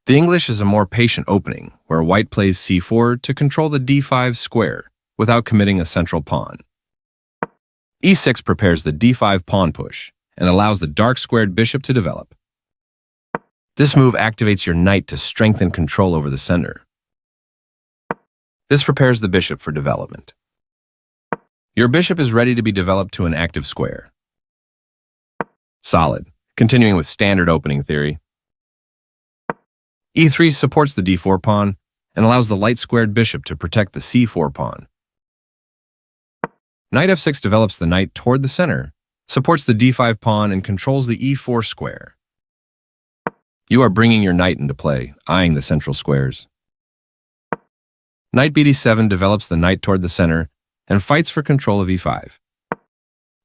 The English is a more patient opening, where white plays c4 to control the d5 square without committing a central pawn. e6 prepares the d5 pawn push and allows the dark squared bishop to develop. This move activates your knight to strengthen control over the center. This prepares the bishop for development. Your bishop is ready to be developed to an active square. Solid. Continuing with standard opening theory. e3 supports the d4 pawn and allows the light-squared bishop to protect the c4 pawn. Knight f6 develops the knight toward the center, supports the d5 pawn, and controls the e4 square. You are bringing your knight into play, eyeing the central squares. Knight bd7 develops the knight toward the center and fights for control of e5.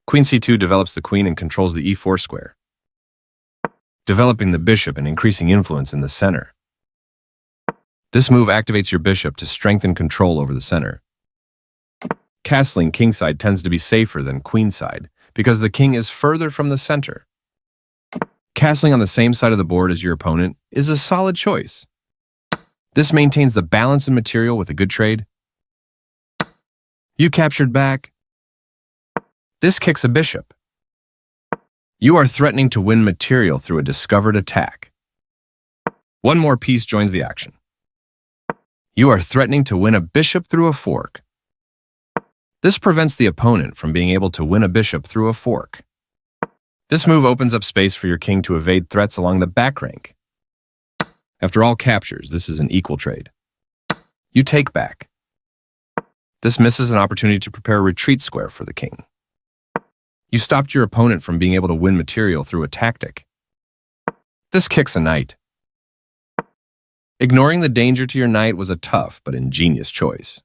Queen c2 develops the queen and controls the e4 square, developing the bishop and increasing influence in the center. This move activates your bishop to strengthen control over the center. Castling kingside tends to be safer than queenside because the king is further from the center. Castling on the same side of the board as your opponent is a solid choice. This maintains the balance in material with a good trade. You captured back. This kicks a bishop. You are threatening to win material through a discovered attack. One more piece joins the action. You are threatening to win a bishop through a fork. This prevents the opponent from being able to win a bishop through a fork. This move opens up space for your king to evade threats along the back rank. After all captures, this is an equal trade. You take back. This misses an opportunity to prepare a retreat square for the king. You stopped your opponent from being able to win material through a tactic. This kicks a knight. Ignoring the danger to your knight was a tough but ingenious choice.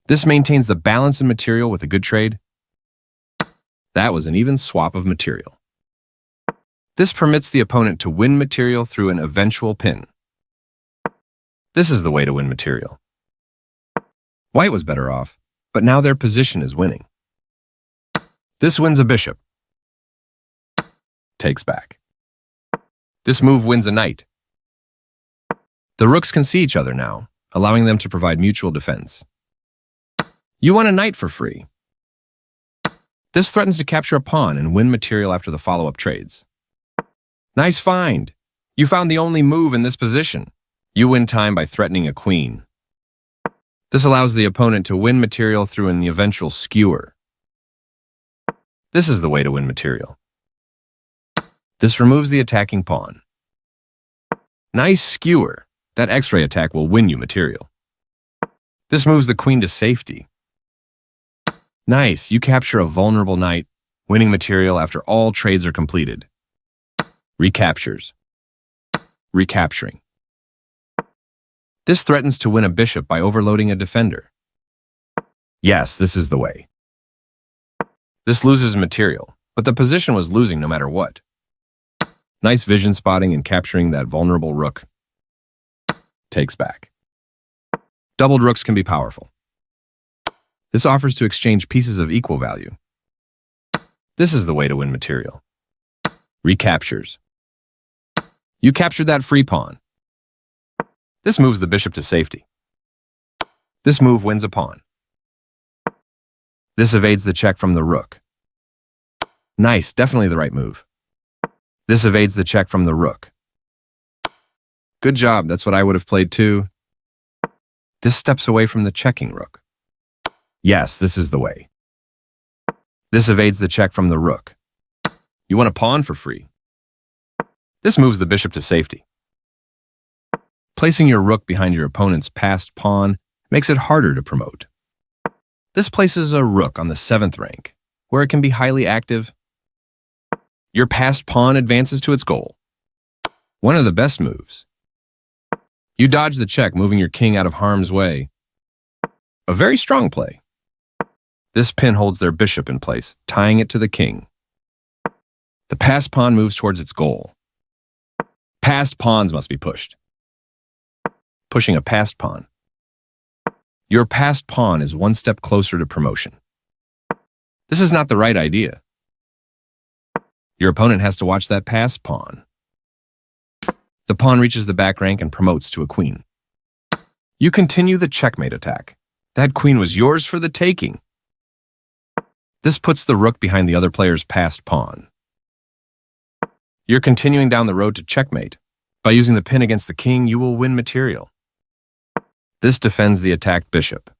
This maintains the balance in material with a good trade. That was an even swap of material. This permits the opponent to win material through an eventual pin. This is the way to win material. White was better off, but now their position is winning. This wins a bishop. Takes back. This move wins a knight. The rooks can see each other now, allowing them to provide mutual defense. You won a knight for free. This threatens to capture a pawn and win material after the follow-up trades. Nice find. You found the only move in this position. You win time by threatening a queen. This allows the opponent to win material through an eventual skewer. This is the way to win material. This removes the attacking pawn. Nice skewer. That X-ray attack will win you material. This moves the queen to safety. Nice, you capture a vulnerable knight, winning material after all trades are completed. Recaptures. Recapturing. This threatens to win a bishop by overloading a defender. Yes, this is the way. This loses material, but the position was losing no matter what. Nice vision spotting and capturing that vulnerable rook. Takes back. Doubled rooks can be powerful. This offers to exchange pieces of equal value. This is the way to win material. Recaptures. You captured that free pawn. This moves the bishop to safety. This move wins a pawn. This evades the check from the rook. Nice, definitely the right move. This evades the check from the rook. Good job, that's what I would have played too. This steps away from the checking rook. Yes, this is the way. This evades the check from the rook. You want a pawn for free. This moves the bishop to safety. Placing your rook behind your opponent's passed pawn makes it harder to promote. This places a rook on the 7th rank, where it can be highly active. Your passed pawn advances to its goal. One of the best moves. You dodge the check, moving your king out of harm's way. A very strong play. This pin holds their bishop in place, tying it to the king. The passed pawn moves towards its goal. Passed pawns must be pushed. Pushing a passed pawn. Your passed pawn is one step closer to promotion. This is not the right idea. Your opponent has to watch that passed pawn. The pawn reaches the back rank and promotes to a queen. You continue the checkmate attack. That queen was yours for the taking. This puts the rook behind the other player's passed pawn. You're continuing down the road to checkmate. By using the pin against the king, you will win material. This defends the attacked bishop.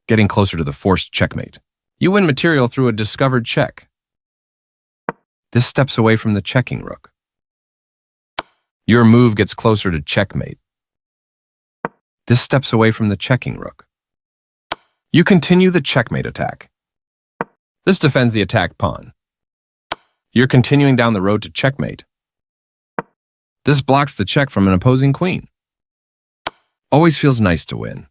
Getting closer to the forced checkmate. You win material through a discovered check. This steps away from the checking rook. Your move gets closer to checkmate. This steps away from the checking rook. You continue the checkmate attack. This defends the attacked pawn. You're continuing down the road to checkmate. This blocks the check from an opposing queen. Always feels nice to win.